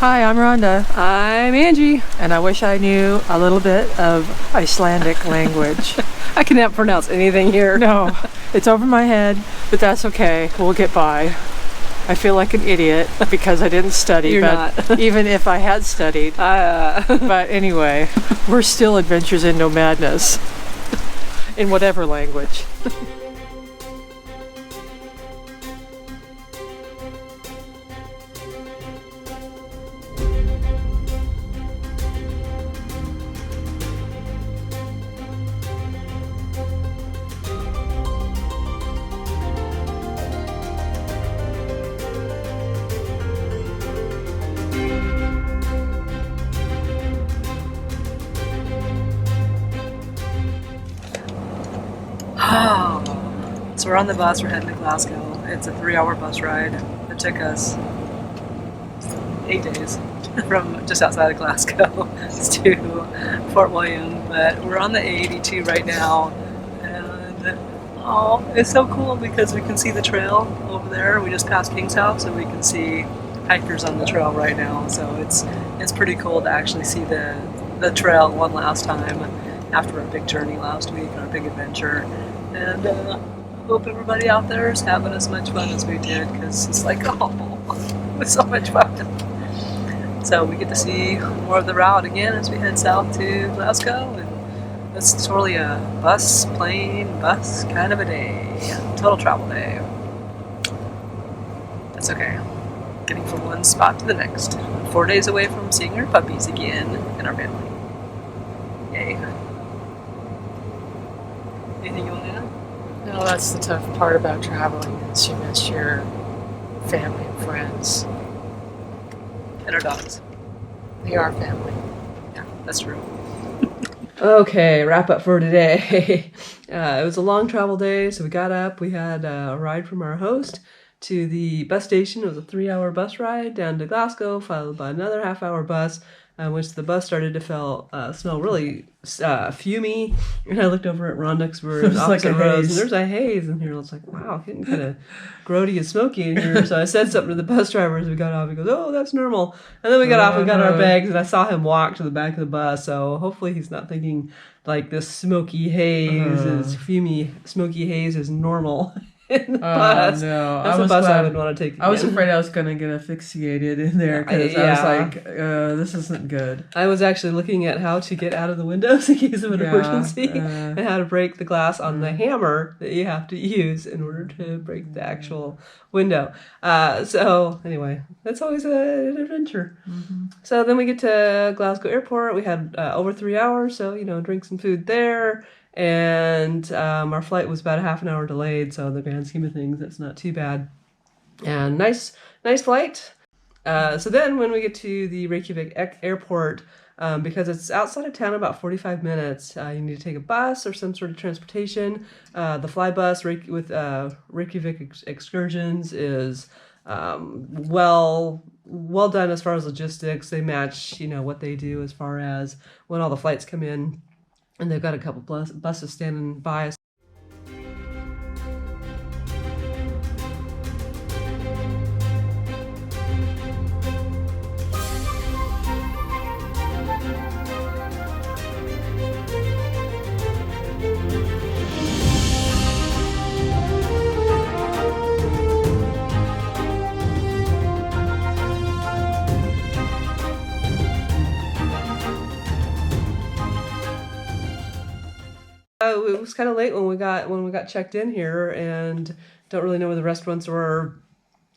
Hi, I'm Rhonda, I'm Angie. and I wish I knew a little bit of Icelandic language. I cannot pronounce anything here. No, it's over my head, but that's okay. We'll get by. I feel like an idiot because I didn't study, You're but not. even if I had studied. But anyway, we're still adventures into madness in whatever language. So we're on the bus, we're heading to Glasgow. It's a 3-hour bus ride. It took us 8 days from just outside of Glasgow to Fort William. But we're on the A82 right now. And it's so cool because we can see the trail over there. We just passed King's House and we can see hikers on the trail right now. So it's pretty cool to actually see the trail one last time after our big journey last week, our big adventure. And hope everybody out there is having as much fun as we did, because it's like, it was so much fun. So we get to see more of the route again as we head south to Glasgow, and it's totally a bus kind of a day, total travel day. That's okay. Getting from one spot to the next. 4 days away from seeing our puppies again and our family. Yay. Anything you want to add? No, that's the tough part about traveling is you miss your family and friends. And our dogs. They are family. Yeah, that's true. Okay, wrap up for today. It was a long travel day, so we got up. We had a ride from our host to the bus station. It was a 3-hour bus ride down to Glasgow, followed by another half-hour bus, which the bus started to smell really fumey. And I looked over at Rhonda because we're in opposite rows, and there's a haze in here. I was like, wow, getting kind of grody and smoky in here. So I said something to the bus driver as we got off. He goes, oh, that's normal. And then we got off, we got our bags, and I saw him walk to the back of the bus. So hopefully he's not thinking like this smoky haze smoky haze is normal. In the bus. No, That's a bus I would want to take again. I was afraid I was going to get asphyxiated in there because I was like, this isn't good. I was actually looking at how to get out of the windows in case of an emergency and how to break the glass on the hammer that you have to use in order to break the actual window. So anyway, that's always an adventure. Mm-hmm. So then we get to Glasgow Airport. We had over 3 hours, so drink some food there. And our flight was about a half an hour delayed, so in the grand scheme of things, that's not too bad. And nice flight. So then when we get to the Reykjavik Airport, because it's outside of town about 45 minutes, you need to take a bus or some sort of transportation. The fly bus with Reykjavik Excursions is well done as far as logistics. They match what they do as far as when all the flights come in. And they've got a couple buses standing by us. It was kind of late when we got checked in here, and don't really know where the restaurants were.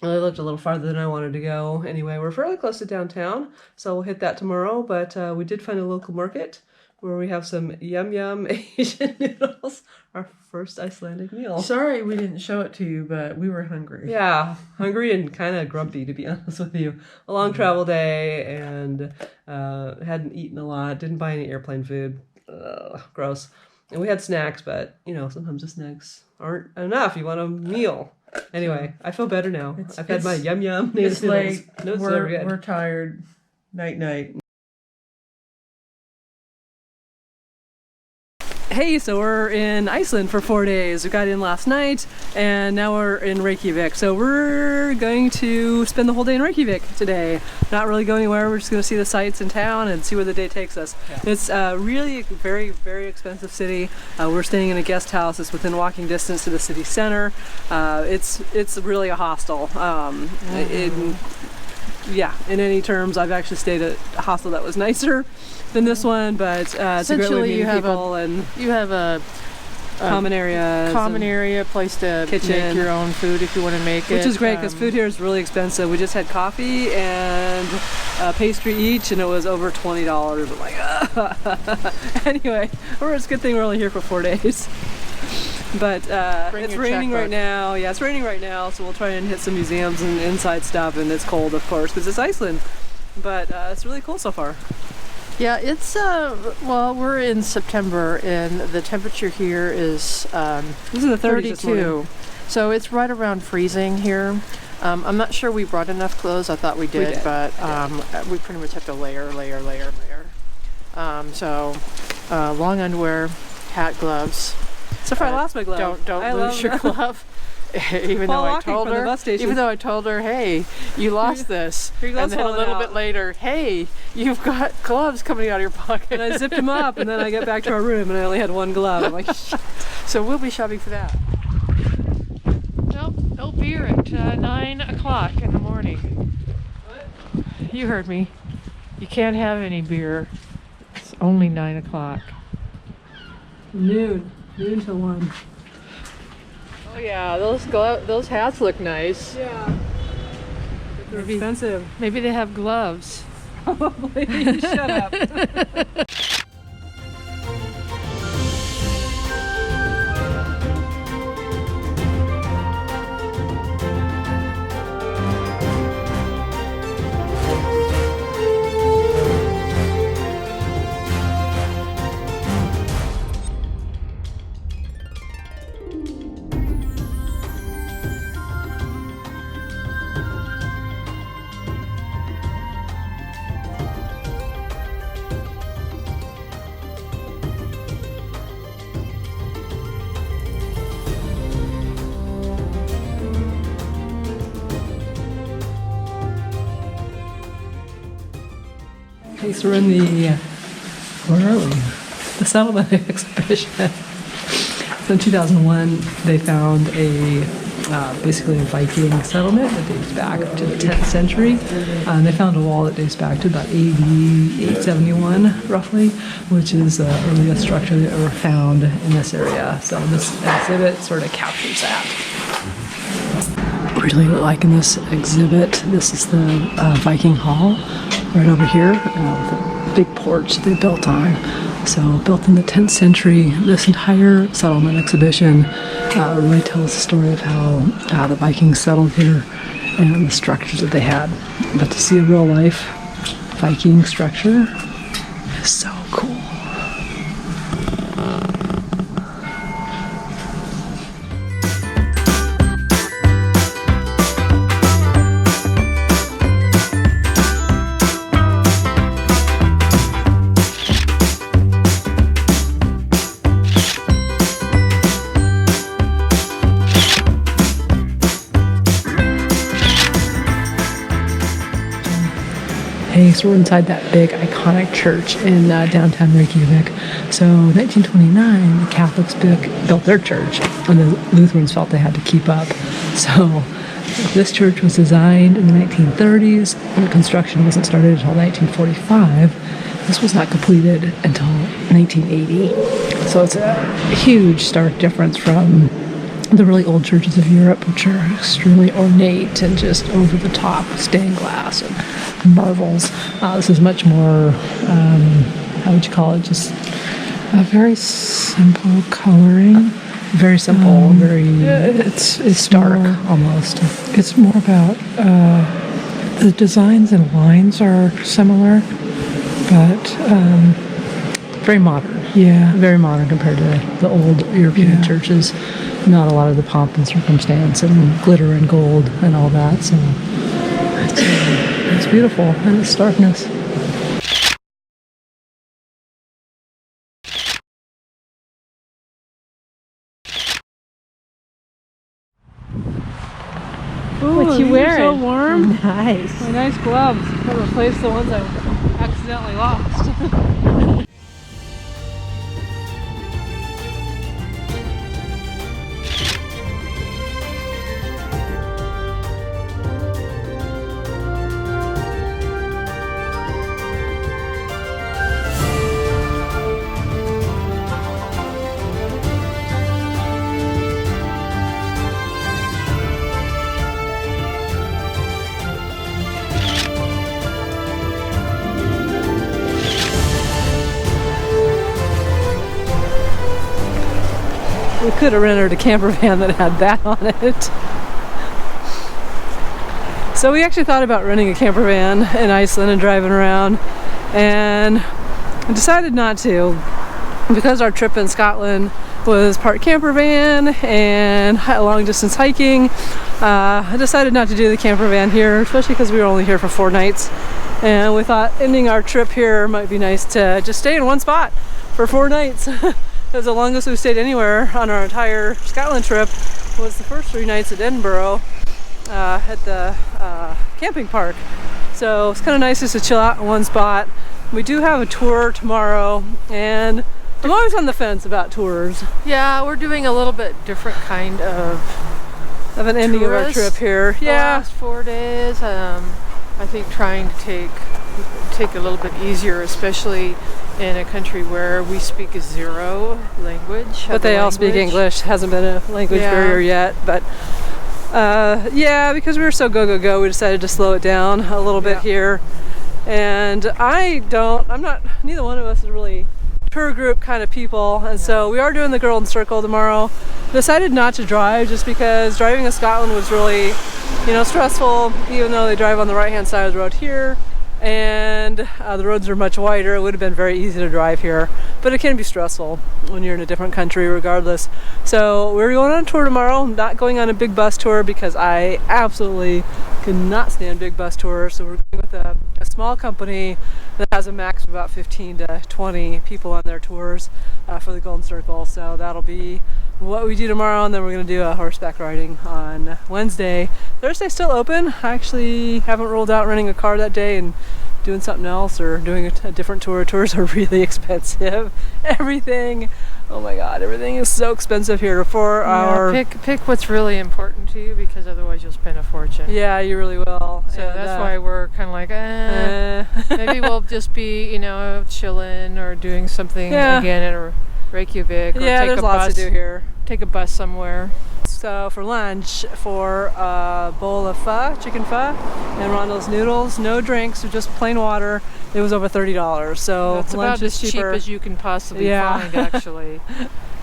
I looked a little farther than I wanted to go. Anyway, we're fairly close to downtown, so we'll hit that tomorrow. But we did find a local market where we have some yum Asian noodles. Our first Icelandic meal. Sorry we didn't show it to you, but we were hungry. Yeah, hungry and kind of grumpy, to be honest with you. A long travel day, and hadn't eaten a lot. Didn't buy any airplane food. Gross. And we had snacks, but, sometimes the snacks aren't enough. You want a meal. Anyway, I feel better now. I've had my yum. It's late. We're tired. Night. Hey, so we're in Iceland for 4 days. We got in last night and now we're in Reykjavik. So we're going to spend the whole day in Reykjavik today. Not really go anywhere. We're just going to see the sights in town and see where the day takes us. Yeah. It's really a very, very expensive city. We're staying in a guest house. It's within walking distance to the city center. It's really a hostel. In any terms, I've actually stayed at a hostel that was nicer than this one, but it's a great way to meet people, and you have a common area, place to kitchen, make your own food if you want to make it, which is great because food here is really expensive. We just had coffee and pastry each, and it was over $20. I'm like, anyway, it's a good thing we're only here for 4 days. But it's raining right now. Yeah, it's raining right now, so we'll try and hit some museums and inside stuff, and it's cold, of course, because it's Iceland. But it's really cool so far. Yeah, it's well, we're in September and the temperature here is this is the 32. So it's right around freezing here. I'm not sure we brought enough clothes. I thought we did. But we pretty much have to layer. So long underwear, hat, gloves. So far I lost my glove. Don't lose your glove. Even though I told her, hey, you lost this, and then a little bit later, hey, you've got gloves coming out of your pocket. And I zipped them up, and then I get back to our room, and I only had one glove. I'm like, shit. So we'll be shopping for that. Nope, no beer at 9 o'clock in the morning. What? You heard me. You can't have any beer. It's only 9 o'clock. Noon to 1. Oh yeah, those hats look nice. Yeah. They're expensive. Maybe they have gloves. Probably. Shut up. Okay, so we're in the, where are we? The settlement exhibition. So in 2001, they found basically a Viking settlement that dates back to the 10th century. And they found a wall that dates back to about AD 871, roughly, which is the earliest structure that ever found in this area. So this exhibit sort of captures that. Really liking this exhibit. This is the Viking Hall right over here with a big porch they built on. So built in the 10th century, this entire settlement exhibition really tells the story of how the Vikings settled here and the structures that they had. But to see a real life Viking structure is so cool. So we're inside that big iconic church in downtown Reykjavik. So in 1929, the Catholics built their church, and the Lutherans felt they had to keep up. So this church was designed in the 1930s, and construction wasn't started until 1945. This was not completed until 1980. So it's a huge, stark difference from the really old churches of Europe, which are extremely ornate and just over the top stained glass and marbles. This is much more, how would you call it? Just a very simple coloring. Very simple, it's stark almost. It's more about the designs and lines are similar, but Very modern. yeah, Very modern compared to the old European churches. Not a lot of the pomp and circumstance and glitter and gold and all that. So it's beautiful and its starkness. What you wearing? So warm. Nice. My nice gloves to replace the ones I accidentally lost. We could have rented a camper van that had that on it. So we actually thought about renting a camper van in Iceland and driving around, and decided not to because our trip in Scotland was part camper van and long distance hiking. I decided not to do the camper van here, especially because we were only here for 4 nights, and we thought ending our trip here might be nice to just stay in one spot for 4 nights. Because the longest we stayed anywhere on our entire Scotland trip was the first 3 nights at Edinburgh at the camping park. So it's kind of nice just to chill out in one spot. We do have a tour tomorrow, and I'm always on the fence about tours. Yeah, we're doing a little bit different kind of Of an ending of our trip here. The last 4 days. I think trying to take a little bit easier, especially in a country where we speak a 0 language. But they all speak English. Hasn't been a language barrier yet. But yeah, because we were so go, we decided to slow it down a little bit here. And neither one of us is really tour group kind of people. And so we are doing the Golden Circle tomorrow. Decided not to drive just because driving in Scotland was really, stressful, even though they drive on the right hand side of the road here. And the roads are much wider. It would have been very easy to drive here, but it can be stressful when you're in a different country regardless. So we're going on a tour tomorrow. I'm not going on a big bus tour because I absolutely cannot stand big bus tours. So we're going with a small company that has a max of about 15 to 20 people on their tours for the Golden Circle. So that'll be what we do tomorrow, and then we're going to do a horseback riding on Wednesday. Thursday's still open. I actually haven't ruled out renting a car that day and doing something else or doing a different tour. Tours are really expensive. Everything, oh my god, everything is so expensive here for our... Pick what's really important to you, because otherwise you'll spend a fortune. Yeah, you really will. So that's why we're kind of like, maybe we'll just be, chilling or doing something again in Reykjavik, or take there's a lots bus, to do here. Take a bus somewhere. So for lunch, for a bowl of pho, chicken pho, and Ronald's noodles, no drinks, so just plain water, it was over $30. So it's lunch about is as cheaper. cheap as you can possibly find, actually.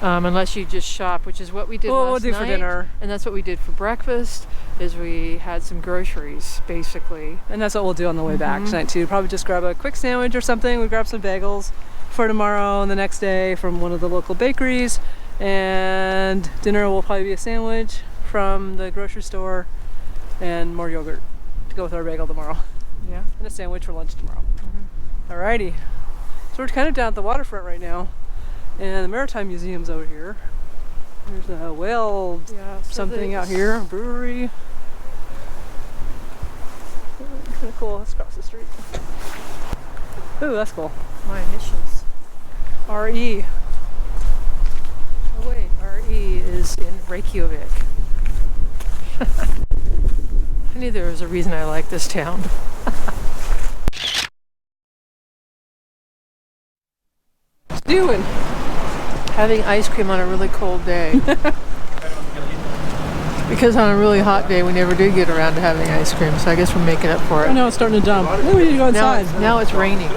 Unless you just shop, which is what we did last night. For dinner. And that's what we did for breakfast, is we had some groceries, basically. And that's what we'll do on the way back tonight, too. Probably just grab a quick sandwich or something. We grab some bagels for tomorrow and the next day from one of the local bakeries. And dinner will probably be a sandwich from the grocery store and more yogurt to go with our bagel tomorrow. Yeah. And a sandwich for lunch tomorrow. Alrighty. So we're kind of down at the waterfront right now. And the Maritime Museum's over here. There's a whale something out here, a brewery. Kind of cool. Let's cross the street. Ooh, that's cool. My initials. R.E. Oh wait, R.E. is in Reykjavik. I knew there was a reason I like this town. What's doing? Having ice cream on a really cold day. Because on a really hot day we never do get around to having ice cream, so I guess we're making up for it. I know it's starting to dump. Maybe we need to go inside. Now it's raining.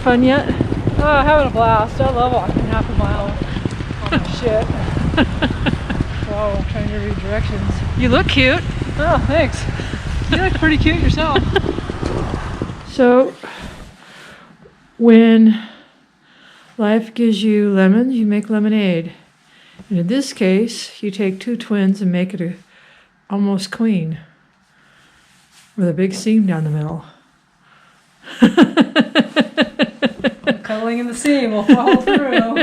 fun yet? Oh, having a blast. I love walking half a mile on my shit. Whoa, trying to read directions. You look cute. Oh, thanks. You look pretty cute yourself. So, when life gives you lemons, you make lemonade. And in this case, you take two twins and make it a almost queen with a big seam down the middle. Cuddling in the seam will fall through.